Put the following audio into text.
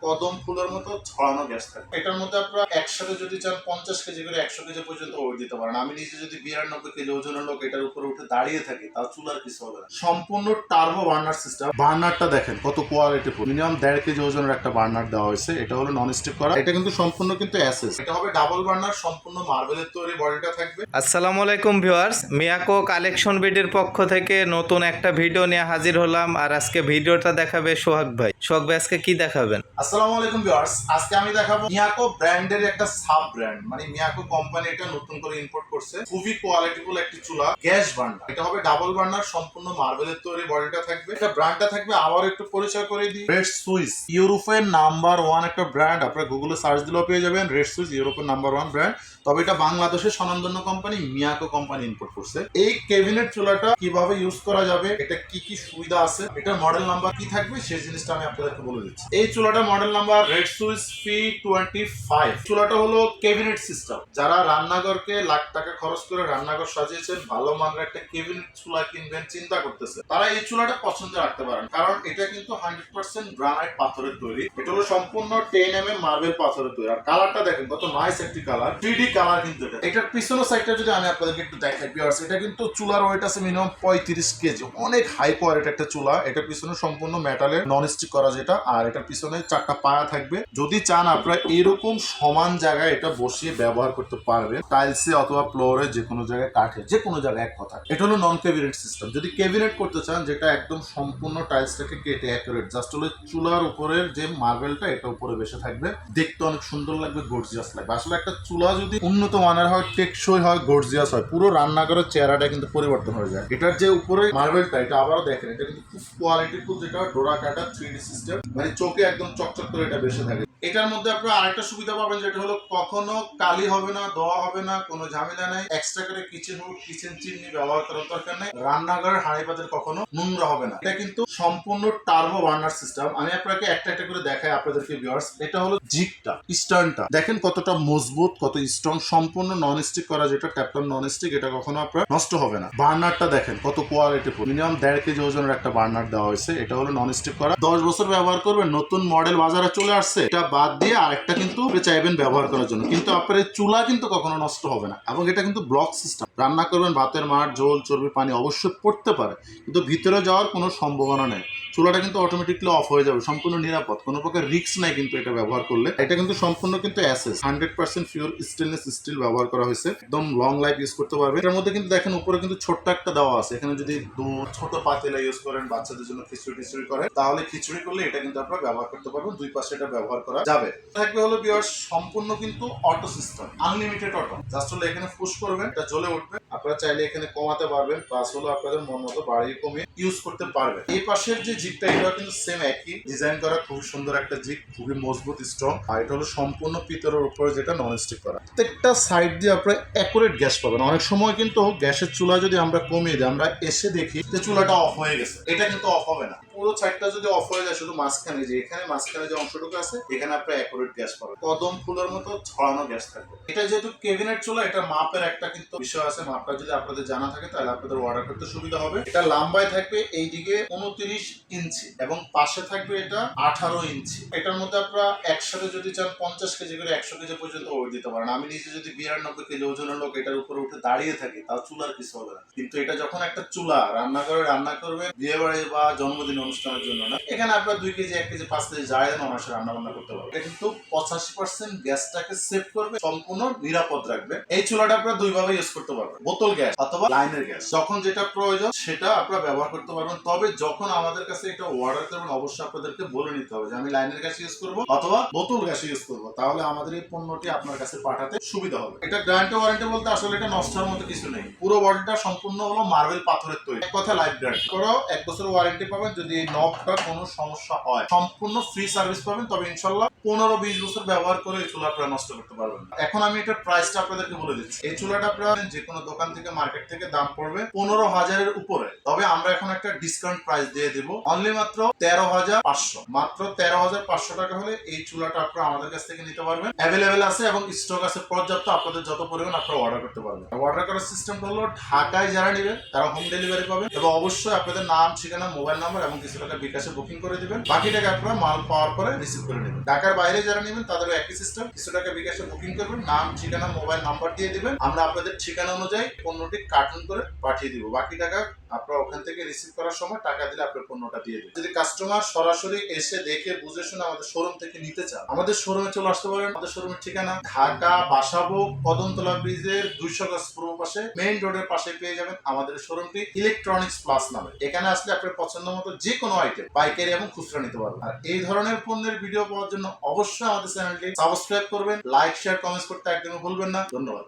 কদম ফুলের মতো ছড়ানো গ্যাস থাকে। এটার মধ্যে আপনারা একসাথে যদি চান 50 কেজি করে 100 কেজি পর্যন্ত ওয়েট দিতে পারেন। আমি নিজে যদি 92 কেজি ওজনের লোক এটার উপরে উঠে দাঁড়িয়ে থাকি, তাও চুলার কিছু হবে না। সম্পূর্ণ টার্বো বার্নার সিস্টেম। বার্নারটা দেখেন কত কোয়ালিটি ফুল, মিনিমাম 1.5 কেজি ওজনের একটা বার্নার দেওয়া হয়েছে। এটা হলো নন স্টিক করা, এটা কিন্তু সম্পূর্ণ কিন্তু অ্যাসেস। এটা হবে ডাবল বার্নার, সম্পূর্ণ মার্বেলের তৈরি বডিটা থাকবে। আসসালামু আলাইকুম ভিউয়ার্স, মিয়াকো কালেকশন বিডির পক্ষ থেকে নতুন একটা ভিডিও নিয়ে হাজির হলাম। আর আজকে ভিডিওটা দেখাবে সোহাগ ভাই। সোহাগ ভাই আজকে কি দেখাবেন? আসসালামু আলাইকুম ভিউয়ার্স, আজকে আমি দেখাবো মিয়াকো ব্র্যান্ডের একটা সাব ব্র্যান্ড, মানে মিয়াকো কোম্পানি এটা নতুন করে ইম্পোর্ট করছে। খুবই কোয়ালিটিফুল একটি চুলা, গ্যাস বার্নার। এটা হবে ডাবল বার্নার, সম্পূর্ণ মার্বেলের তৈরি বডিটা থাকবে। এটা ব্র্যান্ডটা থাকবে, আবার একটু পরিচয় করে দিই। রেড সুইস ইউরোপের নাম্বার 1 একটা ব্র্যান্ড। আপনারা গুগলে সার্চ দিলেও পেয়ে যাবেন রেড সুইস ইউরোপের নাম্বার 1 ব্র্যান্ড। তবে এটা বাংলাদেশের স্বনামধন্য কোম্পানি মিয়াকো কোম্পানি ইম্পোর্ট করছে। এই ক্যাবিনেট চুলাটা কিভাবে ইউজ করা যাবে, এটা কি কি সুবিধা আছে, এটার মডেল নাম্বার কি থাকবে, সেই জিনিসটা আমি আপনাদেরকে বলে দিচ্ছি। এই চুলাটা model number red Swiss P25। চুলাটা হলো ক্যাবিনেট সিস্টেম। যারা রান্নাঘরকে লাখ টাকা খরচ করে রান্নাঘর সাজিয়েছেন, ভালো মানের একটা ক্যাবিনেট চুলা কিনবেন চিন্তা করতেছে, তারা এই চুলাটা পছন্দ রাখতে পারেন। কারণ এটা কিন্তু 100% গ্রানাইট পাথরের তৈরি। এটা হলো সম্পূর্ণ 10 mm মার্বেল পাথরের তৈরি। আর কালারটা দেখেন কত নাইস একটি কালার, 3D কালার কিন্তু এটা। এটার পিছনের সাইডটা যদি আমি আপনাদেরকে একটু দেখাই ভিউয়ার্স, এটা কিন্তু চুলার ওয়েট আছে মিনিমাম 35 কেজি। অনেক হাই কোয়ালিটি একটা চুলা। এটা পিছনে সম্পূর্ণ মেটালের নন স্টিক করা যেটা। আর এটার পিছনে 4টা পায়া থাকবে। যদি চান আপনারা এরকম সমান জায়গায় এটা বসিয়ে ব্যবহার করতে পারবেন, টাইলসে অথবা ফ্লোরে, যে কোনো জায়গায়, কাঠে, যে কোনো জায়গায়, এক কথা। এটা হলো নন ক্যাবিনেট সিস্টেম। যদি ক্যাবিনেট করতে চান, যেটা একদম সম্পূর্ণ টাইলসটাকে কেটে অ্যাকুরেট, জাস্ট হলো চুলার উপরের যে মার্বেলটা এটা উপরে বেশে থাকবে, দেখতে অনেক সুন্দর লাগবে, গর্জিয়াস লাগবে। আসলে একটা চুলা যদি উন্নত মানের হয়, টেকসই হয়, গর্জিয়াস হয়, পুরো রান্নাঘরের চেহারাটা কিন্তু পরিবর্তন হয়ে যায়। এটার যে উপরে মার্বেলটা, এটা আবারও দেখেন, এটা কিন্তু খুব কোয়ালিটিফুল, যেটা ডোরা কাটা 3D সিস্টেম, মানে চোখে একদম চকচক করে এটা বেশি থাকে। এটার মধ্যে আপনারা আরেকটা সুবিধা পাবেন, যেটা হলো কখনো কালি হবে না, ধোয়া হবে না, কোনো ঝামেলা নাই। এক্সট্রা করে কিচেন হুড, কিচেন চিমনি ব্যবহার করার দরকার নেই। রান্নাঘরের হাঁড়ি পাতিল কখনো নোংরা হবে না। এটা কিন্তু সম্পূর্ণ টার্বো বার্নার সিস্টেম। আমি আপনাকে একটা একটা করে দেখাই আপনাদেরকে ভিউয়ার্স। এটা হলো জিগটা, স্টার্নটা দেখেন কতটা মজবুত, কত স্ট্রং, সম্পূর্ণ নন স্টিক করা, যেটা ট্যাপটন নন স্টিক, এটা কখনো আপনার নষ্ট হবে না। বার্নারটা দেখেন কত কোয়ালিটিফুল, মিনিমাম 1.5 কেজি ওজনের একটা বার্নার দেওয়া হয়েছে। এটা হলো নন স্টিক করা, 10 বছর ব্যবহার করবেন। নতুন মডেল বাজারে চলে আসছে, এটা বাদ দিয়ে আরেকটা কিন্তু চাইবেন ব্যবহার করার জন্য, কিন্তু আপনার এই চুলা কিন্তু কখনো নষ্ট হবে না। এবং এটা কিন্তু ব্লক সিস্টেম। রান্না করবেন, ভাতের মার, ঝোল, চর্বি, পানি অবশ্যই পড়তে পারে, কিন্তু ভিতরে যাওয়ার কোনো সম্ভাবনা নেই। চুলাটা কিন্তু অটোমেটিকলি অফ হয়ে যাবে, সম্পূর্ণ নিরাপদ, কোনো প্রকার রিস্ক নাই কিন্তু এটা ব্যবহার করলে। এটা কিন্তু সম্পূর্ণ কিন্তু অ্যাসেস 100% পিওর স্টেনলেস স্টিল ব্যবহার করা হয়েছে, একদম লং লাইফ ইউজ করতে পারবে। এটার মধ্যে কিন্তু দেখেন উপরে কিন্তু ছোট্ট একটা দেওয়া আছে। এখানে যদি দুধ, ছোট পাতিলা ইউজ করেন, বাচ্চাদের জন্য খিচুড়ি টিচুড়ি করেন, তাহলে খিচুড়ি করলে এটা কিন্তু আপনারা ব্যবহার করতে পারবেন। দুই পাশে এটা ব্যবহার করা যাবে। থাকবে হলো ভিউয়ার্স সম্পূর্ণ কিন্তু auto system, unlimited auto. Just হলো এখানে পুশ করবেন, এটা জ্বলে উঠবে। আপনারা চাইলে এখানে কমাতে পারবেন, প্লাস হলো আপনাদের মন মতো বাড়িয়ে কমিয়ে ইউজ করতে পারবেন। এই পাশের যে জিগটা, এটা কিন্তু সেম একই ডিজাইন করা, খুব সুন্দর একটা জিগ, খুবই মজবুত, স্ট্রং। আর এটা হলো সম্পূর্ণ পিতলের উপরে, যেটা নন স্টিক করা। প্রত্যেকটা সাইড দিয়ে আপনারা অ্যাকুরেট গ্যাস পাবেন। অনেক সময় কিন্তু গ্যাসের চুলা যদি আমরা কমিয়ে দিই, আমরা এসে দেখি যে চুলাটা অফ হয়ে গেছে, এটা কিন্তু অফ হবে না। পুরো সাইডটা যদি অফ হয়ে যায়, শুধু মাঝখানে, যে এখানে মাঝখানে যে অংশটুকু আছে, এখানে আপনার অ্যাকুরেট গ্যাস পাবেন। কদম ফুলের মতো ছড়ানো গ্যাস থাকবে। এটা যেহেতু ক্যাবিনেট চুলা, এটা মাপের একটা কিন্তু বিষয় আছে। মাপটা যদি আপনাদের জানা থাকে, তাহলে আপনাদের অর্ডার করতে সুবিধা হবে। এটা লম্বায় থাকবে এইদিকে 29 ইঞ্চি এবং পাশে থাকবে এটা 18 ইঞ্চি। এটার মধ্যে আপনারা একসাথে যদি চান 50 কেজি করে 100 কেজি পর্যন্ত ওয়েট দিতে পারেন। আমি নিজে যদি 92 কেজি ওজনের লোক এটার উপরে উঠে দাঁড়িয়ে থাকি, তাও চুলার কিছু হবে না। কিন্তু এটা যখন একটা চুলা, রান্নাঘরে রান্না করবেন, বিয়ে বাড়ি বা জন্মদিন অনুষ্ঠানের জন্য না, এখানে আপনার 2 কেজি 1 কেজি 5 কেজি যাই দেন, অনায়াসে রান্না বান্না করতে পারবেন। এটা কিন্তু 85% গ্যাসটাকে সেভ করবে, সম্পূর্ণ নিরাপদ রাখবে। এই চুলাটা আপনারা দুইভাবে ইউজ করতে পারবেন, বোতল গ্যাস অথবা লাইনের গ্যাস। যখন যেটা প্রয়োজন সেটা আপনারা ব্যবহার করতে পারবেন। তবে যখন আমাদের কাছে এটা অর্ডার করবেন, অবশ্যই আপনাদেরকে বলে নিতে হবে যে আমি লাইনের গ্যাস ইউজ করবো অথবা বোতল গ্যাস ইউজ করবো, তাহলে আমাদের এই পণ্যটি আপনার কাছে পাঠাতে সুবিধা হবে। এটা গ্যারান্টি ওয়ারেন্টি বলতে আসলে এটা নষ্ট হওয়ার মতো কিছু নেই। পুরো বডিটা সম্পূর্ণ হলো মার্বেল পাথরের তৈরি, এক কথা লাইফ গ্যারান্টি। করো 1 বছর ওয়ারেন্টি পাবেন। যদি এই নবটা কোনো সমস্যা হয়, সম্পূর্ণ ফ্রি সার্ভিস পাবেন। তবে ইনশাল্লাহ 15-20 বছর ব্যবহার করে এই চুলা আপনারা নষ্ট করতে পারবেন। এখন আমি এটার প্রাইসটা আপনাদেরকে বলে দিচ্ছি। এই চুলাটা আপনারা যে কোনো দোকান থেকে, মার্কেট থেকে দাম পড়বে 15,000-এর উপরে। তবে আমরা এখন একটা ডিসকাউন্ট প্রাইস দিয়ে দেবো, অনলি মাত্র 13,500। মাত্র 13,500 টাকা হলে এই চুলাটা আপনারা আমাদের কাছ থেকে নিতে পারবেন। অ্যাভেলেবেল আছে এবং স্টক আছে পর্যাপ্ত। আপনাদের যত পরিমাণ আপনারা অর্ডার করতে পারবেন। অর্ডার করার সিস্টেমটা হলো ঢাকায় যারা নেবেন তারা হোম ডেলিভারি পাবেন, এবং অবশ্যই আপনাদের নাম, ঠিকানা, মোবাইল নাম্বার এবং কিছু টাকা বিকাশে বুকিং করে দিবেন, বাকি টাকা আপনারা মাল পাওয়ার পরে রিসিভ করে নেবেন। ঢাকার বাইরে যারা নেবেন তাদেরও একই সিস্টেম, কিছু টাকা বিকাশে বুকিং করবেন, নাম ঠিকানা মোবাইল নাম্বার দিয়ে দিবেন, আমরা আপনাদের ঠিকানা অনুযায়ী পণ্যটি কার্টুন করে পাঠিয়ে দিব, বাকি টাকা আপনারা ওখান থেকে রিসিভ করার সময় টাকা দিলে আপনার পণ্যটা দিয়ে দিবেন। যদি কাস্টমার সরাসরি এসে দেখে বুঝে শুনে আমাদের শোরুম থেকে নিতে চান, আমাদের শোরুমে চলে আসতে পারেন। আমাদের শোরুমের ঠিকানা ঢাকা বাসাবো কদমতলা ব্রিজের 200 গজ পূর্ব পাশে মেইন রোডের পাশে পেয়ে যাবেন আমাদের শোরুমটি ইলেকট্রনিক্স প্লাস নামে। এখানে আসলে আপনার পছন্দ মতো যে কোনো আইটেম পাইকারি এবং খুচরা নিতে পারবেন। আর এই ধরনের পণ্যের ভিডিও পাওয়ার জন্য অবশ্যই আমাদের চ্যানেলটি সাবস্ক্রাইব করবেন, লাইক শেয়ার কমেন্টস করতে একদমই ভুলবেন না। ধন্যবাদ।